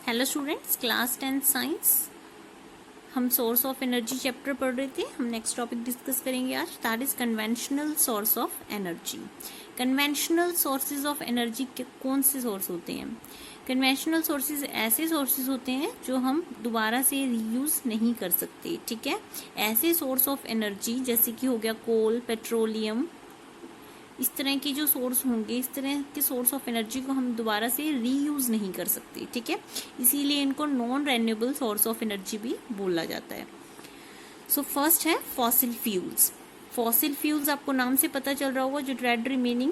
Hello students, class 10 science. हम source of energy chapter पढ़ रहे थे। हम नेक्स्ट टॉपिक डिस्कस करेंगे आज, that is conventional source of energy. Conventional sources of energy के कौन से सोर्स होते हैं? कन्वेंशनल सोर्सेज ऐसे सोर्सेज होते हैं जो हम दोबारा से रीयूज नहीं कर सकते। ठीक है, ऐसे सोर्स ऑफ एनर्जी जैसे कि हो गया कोल, पेट्रोलियम, इस तरह के जो सोर्स होंगे, इस तरह के सोर्स ऑफ एनर्जी को हम दोबारा से रीयूज नहीं कर सकते। ठीक है, इसीलिए इनको non renewable source of energy भी बोला जाता है। सो फर्स्ट है फॉसिल फ्यूल्स। फॉसिल फ्यूल्स आपको नाम से पता चल रहा होगा, जो डेड रिमेनिंग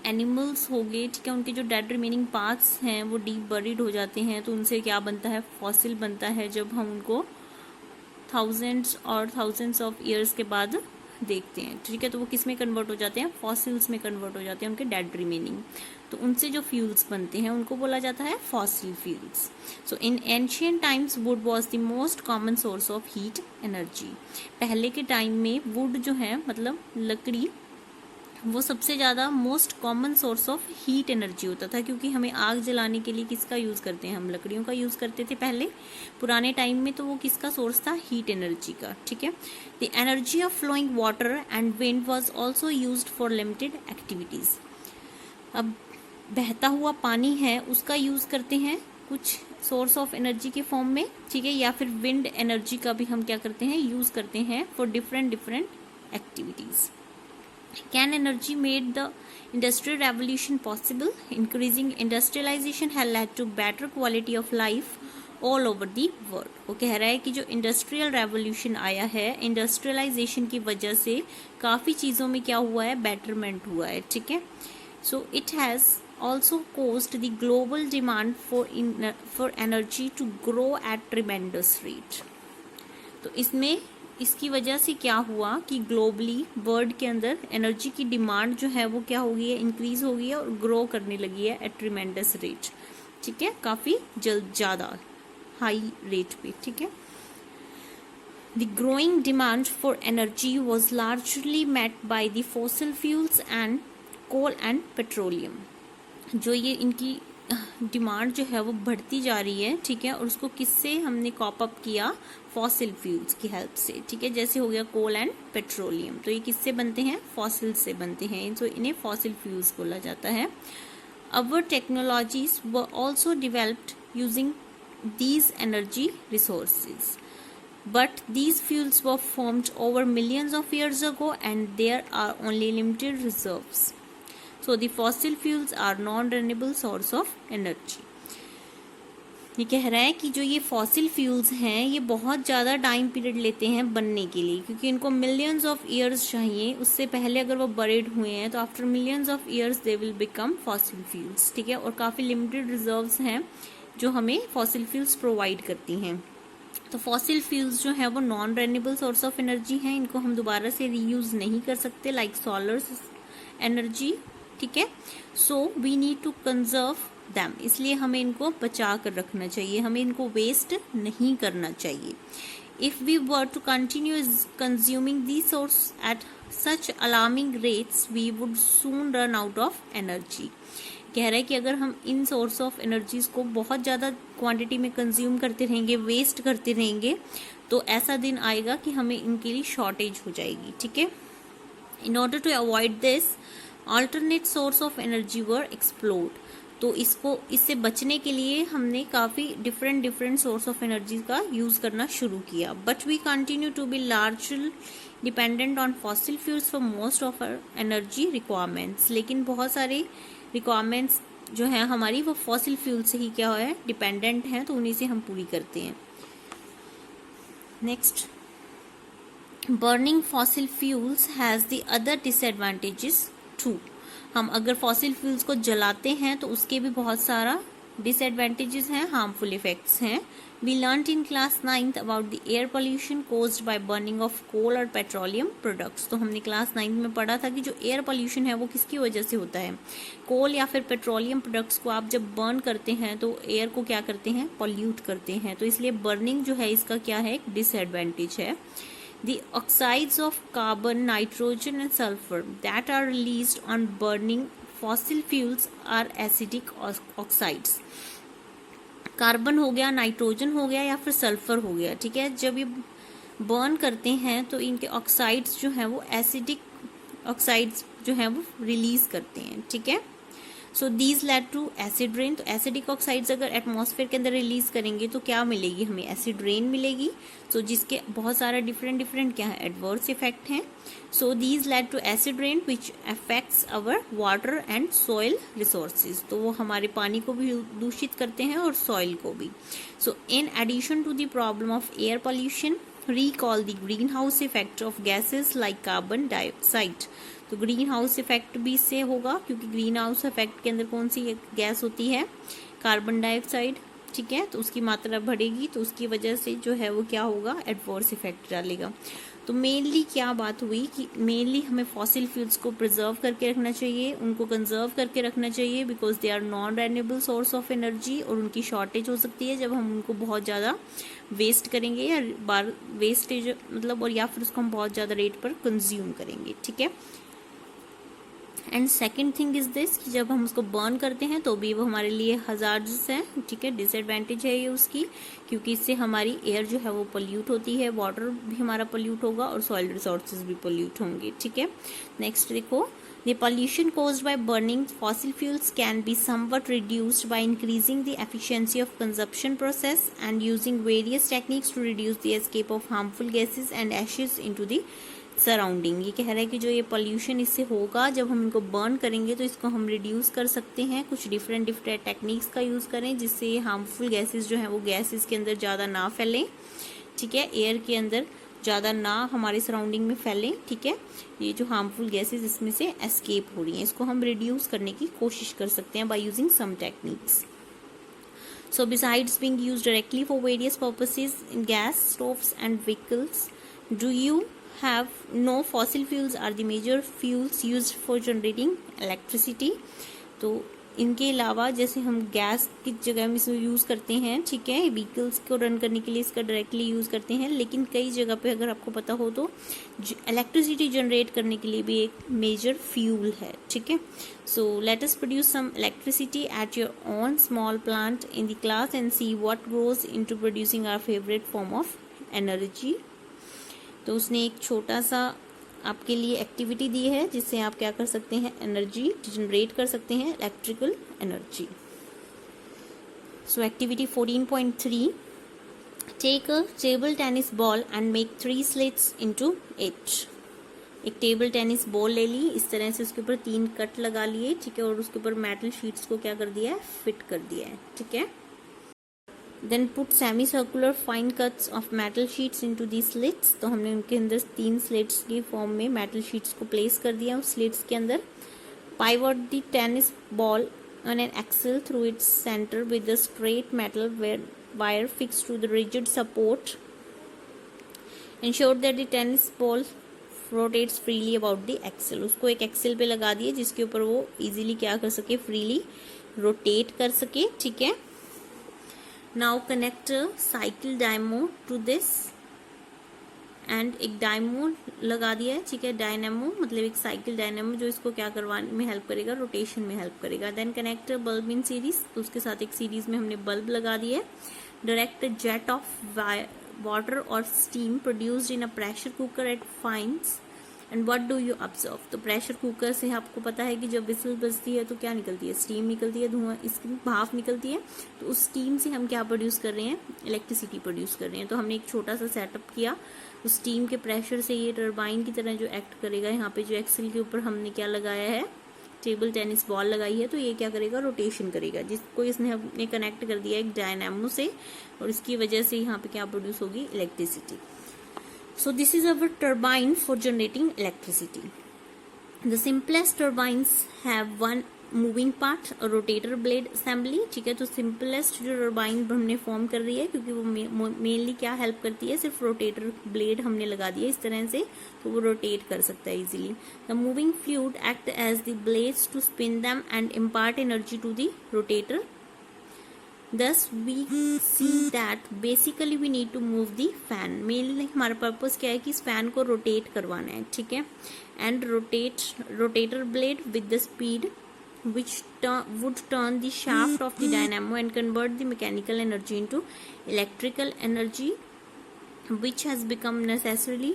एनिमल्स हो गए, ठीक है, उनके जो डेड रिमेनिंग पार्ट्स हैं वो डीप बरीड हो जाते हैं, तो उनसे क्या बनता है? फॉसिल बनता है। जब हम उनको थाउजेंड्स ऑफ ईयर्स के बाद देखते हैं, ठीक है, तो वो किस में कन्वर्ट हो जाते हैं? फॉसिल्स में कन्वर्ट हो जाते हैं, उनके डेड रिमेनिंग। तो उनसे जो फ्यूल्स बनते हैं उनको बोला जाता है fossil fuels. So in ancient times would was the most common source of heat energy. पहले के टाइम में वुड जो है, मतलब लकड़ी, वो सबसे ज़्यादा most common source of heat energy होता था, क्योंकि हमें आग जलाने के लिए किसका यूज़ करते हैं? हम लकड़ियों का यूज़ करते थे पहले पुराने टाइम में। तो वो किसका सोर्स था? हीट एनर्जी का। ठीक है, the energy of flowing water and wind was also used for limited activities. अब बहता हुआ पानी है, उसका यूज़ करते हैं कुछ सोर्स ऑफ एनर्जी के फॉर्म में, ठीक है, या फिर विंड एनर्जी का भी हम क्या करते हैं? यूज़ करते हैं for different activities. Can energy made the industrial revolution possible? Increasing industrialization has led to better quality of life all over the world. वो कह रहा है कि जो इंडस्ट्रियल रेवोल्यूशन आया है, इंडस्ट्रियलाइजेशन की वजह से काफ़ी चीज़ों में क्या हुआ है? बेटरमेंट हुआ है। ठीक है, so it has also caused the global demand for energy to grow at tremendous rate. तो इसकी वजह से क्या हुआ कि ग्लोबली वर्ल्ड के अंदर एनर्जी की डिमांड जो है वो क्या हो गई है? इंक्रीज हो गई है और ग्रो करने लगी है एट ट्रिमेंडस रेट। ठीक है, काफ़ी ज़्यादा हाई रेट पे। ठीक है, the growing demand for energy was largely met by the fossil fuels and coal and petroleum. जो ये इनकी डिमांड जो है वो बढ़ती जा रही है, ठीक है, और उसको किससे हमने कॉप अप किया? फॉसिल फ्यूल्स की हेल्प से। ठीक है, जैसे हो गया कोल एंड पेट्रोलियम, तो ये किससे बनते हैं? फॉसिल से बनते हैं, तो इन्हें फॉसिल फ्यूल्स बोला जाता है। Our technologies were also developed using these energy resources, but these fuels were formed over millions of years ago and there are only limited reserves. So the fossil fuels are non-renewable source of energy. ये कह रहा है कि जो ये fossil fuels हैं ये बहुत ज़्यादा टाइम पीरियड लेते हैं बनने के लिए, क्योंकि इनको मिलियंस ऑफ ईयर्स चाहिए। उससे पहले अगर वो बरीड हुए हैं तो after millions of years they will become fossil fuels. ठीक है, और काफ़ी लिमिटेड रिजर्व्स हैं जो हमें फॉसिल फ्यूल्स प्रोवाइड करती हैं। तो फॉसिल फ्यूल्स जो है वो non renewable source of energy हैं, इनको हम दोबारा से रीयूज़ नहीं कर सकते, लाइक सोलर एनर्जी। ठीक है, so we need to conserve them, इसलिए हमें इनको बचा कर रखना चाहिए, हमें इनको वेस्ट नहीं करना चाहिए। If we were to continue consuming the source at such alarming rates we would soon run out of energy. कह रहा है कि अगर हम इन सोर्स ऑफ एनर्जीज को बहुत ज़्यादा क्वांटिटी में कंज्यूम करते रहेंगे, वेस्ट करते रहेंगे, तो ऐसा दिन आएगा कि हमें इनके लिए शॉर्टेज हो जाएगी। ठीक है, in order to avoid this alternate source of energy were explored. तो इससे बचने के लिए हमने काफ़ी डिफरेंट सोर्स ऑफ एनर्जी का यूज़ करना शुरू किया। But we continue to be largely dependent on fossil fuels for most of our energy requirements. लेकिन बहुत सारे रिक्वायरमेंट्स जो है हमारी वो फॉसिल फ्यूल से ही क्या है? डिपेंडेंट हैं, तो उन्हीं से हम पूरी करते हैं। Next, burning fossil fuels has the other disadvantages too. हम अगर फॉसिल फ्यूल्स को जलाते हैं तो उसके भी बहुत सारा डिसएडवांटेजेस हैं, हार्मफुल इफेक्ट्स हैं। We learn in class 9th about the air pollution caused by burning of coal और पेट्रोलियम प्रोडक्ट्स। तो हमने क्लास 9th में पढ़ा था कि जो एयर पोल्यूशन है वो किसकी वजह से होता है? कोल या फिर पेट्रोलियम प्रोडक्ट्स को आप जब बर्न करते हैं तो एयर को क्या करते हैं? पॉल्यूट करते हैं। तो इसलिए बर्निंग जो है इसका क्या है? एक डिसएडवांटेज है। The oxides of carbon, nitrogen and sulfur that are released on burning fossil fuels are acidic oxides. Carbon हो गया, नाइट्रोजन हो गया या फिर सल्फर हो गया, ठीक है। जब ये बर्न करते हैं तो इनके ऑक्साइड्स जो हैं वो एसिडिक ऑक्साइड्स जो हैं वो रिलीज करते हैं, ठीक है। So these led to acid rain. तो एसिडिक ऑक्साइड्स अगर एटमॉस्फेयर के अंदर रिलीज करेंगे तो क्या मिलेगी हमें, एसिड रेन मिलेगी। सो जिसके बहुत सारा डिफरेंट क्या है, एडवर्स इफेक्ट हैं। So these led to acid rain which affects our water and soil resources. तो वो हमारे पानी को भी दूषित करते हैं और सॉइल को भी। So in addition to the problem of air pollution, recall the greenhouse effect of gases like carbon dioxide। तो ग्रीन हाउस इफेक्ट भी इससे होगा, क्योंकि ग्रीन हाउस इफेक्ट के अंदर कौन सी गैस होती है, कार्बन डाइऑक्साइड, ठीक है। तो उसकी मात्रा बढ़ेगी तो उसकी वजह से जो है वो क्या होगा, एडवर्स इफेक्ट डालेगा। तो मेनली क्या बात हुई कि मेनली हमें फॉसिल फ्यूल्स को प्रिजर्व करके रखना चाहिए, उनको कंजर्व करके रखना चाहिए, because they are non renewable source of energy, और उनकी शॉर्टेज हो सकती है जब हम उनको बहुत ज़्यादा वेस्ट करेंगे या बार वेस्टेज मतलब, और या फिर उसको हम बहुत ज़्यादा रेट पर कंज्यूम करेंगे, ठीक है। And second thing is this कि जब हम उसको बर्न करते हैं तो भी वो हमारे लिए हजार्ड्स है, ठीक है, डिसएडवांटेज है ये उसकी, क्योंकि इससे हमारी एयर जो है वो पोल्यूट होती है, वाटर भी हमारा पोल्यूट होगा और सॉइल रिसोर्सेज भी पोल्यूट होंगे, ठीक है। नेक्स्ट देखो, the pollution caused by burning fossil fuels can be somewhat reduced by increasing the efficiency of consumption process and using various techniques to reduce the escape of harmful gases and ashes into the surrounding. ये कह रहा है कि जो ये pollution इससे होगा जब हम इनको बर्न करेंगे तो इसको हम रिड्यूस कर सकते हैं, कुछ डिफरेंट टेक्निक्स का यूज़ करें जिससे ये हार्मफुल गैसेस जो हैं वो गैसेस के अंदर ज़्यादा ना फैलें, ठीक है, एयर के अंदर ज़्यादा ना हमारे सराउंडिंग में फैलें, ठीक है। ये जो हार्मफुल गैसेस इसमें से एस्केप हो रही हैं, इसको हम रिड्यूस करने की कोशिश कर सकते हैं by using some techniques. So besides being used directly for various purposes in gas stoves and vehicles, do you know fossil fuels are the major fuels used for generating electricity? तो इनके अलावा जैसे हम गैस की जगह में इसको use करते हैं, ठीक है, व्हीकल्स को रन करने के लिए इसका डायरेक्टली यूज़ करते हैं, लेकिन कई जगह पे अगर आपको पता हो तो इलेक्ट्रिसिटी जनरेट करने के लिए भी एक मेजर फ्यूल है, ठीक है। So let us produce some electricity at your own small plant in the class and see what goes into producing our favourite form of energy. तो उसने एक छोटा सा आपके लिए एक्टिविटी दी है जिससे आप क्या कर सकते हैं, एनर्जी जनरेट कर सकते हैं, electrical energy. So activity 14.3, take a table tennis ball and make 3 slits into it. एक टेबल टेनिस बॉल ले ली, इस तरह से उसके ऊपर 3 कट लगा लिए, ठीक है, और उसके ऊपर मेटल शीट्स को क्या कर दिया है, फिट कर दिया है, ठीक है। Then put semi-circular fine cuts of metal sheets into these slits। तो हमने उनके अंदर 3 slits की फॉर्म में मेटल शीट्स को प्लेस कर दिया उस slits के अंदर। Pivot the tennis ball on an axle through its center with a straight metal wire fixed to the rigid support। Ensure that the tennis ball rotates freely about the axle। उसको एक Excel पे लगा दिए जिसके ऊपर वो easily क्या कर सके, फ्रीली रोटेट कर सके, ठीक है। Now connect cycle dynamo to this, and एक डायमो लगा दिया है, ठीक है, डायनेमो मतलब एक साइकिल डायनेमो जो इसको क्या करवाने में हेल्प करेगा, रोटेशन में हेल्प करेगा। Then connect bulb in series, तो उसके साथ एक सीरीज में हमने बल्ब लगा दिया है। डायरेक्ट जेट ऑफ वाटर और steam produced in a pressure cooker at fins and what do you observe. तो प्रेशर कुकर से आपको पता है कि जब विसल बजती है तो क्या निकलती है, स्टीम निकलती है, धुआं, इसकी भाप निकलती है। तो उस स्टीम से हम क्या प्रोड्यूस कर रहे हैं, इलेक्ट्रिसिटी प्रोड्यूस कर रहे हैं। तो हमने एक छोटा सा सेटअप किया, उस स्टीम के प्रेशर से ये टरबाइन की तरह जो एक्ट करेगा। यहाँ पे जो एक्सेल के ऊपर हमने क्या लगाया है, टेबल टेनिस बॉल लगाई है, तो ये क्या करेगा, रोटेशन करेगा, जिसको इसने हमने कनेक्ट कर दिया एक डायनामो से, और इसकी वजह से यहाँ पे क्या प्रोड्यूस होगी, electricity. So this is our turbine for generating electricity. The simplest turbines have one moving part, a rotator blade assembly, ठीक है। तो simplest जो turbine हमने फॉर्म कर रही है, क्योंकि वो मेनली क्या हेल्प करती है, सिर्फ रोटेटर ब्लेड हमने लगा दिया इस तरह से, तो वो रोटेट कर सकता है easily. The moving fluid act as the blades to spin them and impart energy to the rotator। Thus we see that basically we need to move the fan। Mainly हमारा पर्पस क्या है कि इस fan को rotate करवाना है, ठीक है। And rotator blade with the speed which would turn the shaft of the dynamo and convert the mechanical energy into electrical energy, which has become necessarily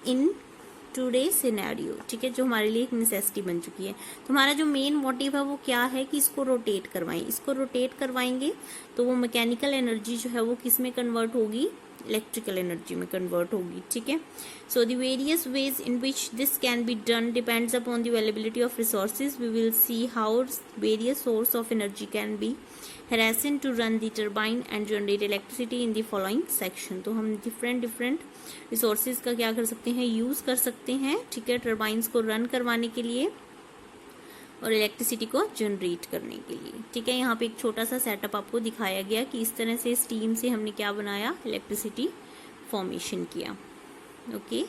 in today scenario. ठीक है, जो हमारे लिए एक नेसेसिटी बन चुकी है। तो हमारा जो मेन मोटिव है वो क्या है कि इसको रोटेट करवाएं। इसको रोटेट करवाएंगे तो वो मैकेनिकल एनर्जी जो है वो किस में कन्वर्ट होगी, इलेक्ट्रिकल एनर्जी में कन्वर्ट होगी। ठीक है, so the various ways in which this can be done depends upon the availability of resources. We will see how various source of energy can be harassing to run the turbine and generate electricity in the following section। तो हम different resources का क्या कर सकते हैं, use कर सकते हैं। ठीक है, टर्बाइंस को रन करवाने के लिए और इलेक्ट्रिसिटी को जनरेट करने के लिए। ठीक है, यहाँ पे एक छोटा सा सेटअप आपको दिखाया गया कि इस तरह से स्टीम से हमने क्या बनाया, इलेक्ट्रिसिटी फॉर्मेशन किया। ओके,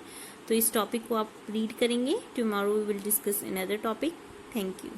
तो इस टॉपिक को आप रीड करेंगे। Tomorrow we will discuss another topic. Thank you.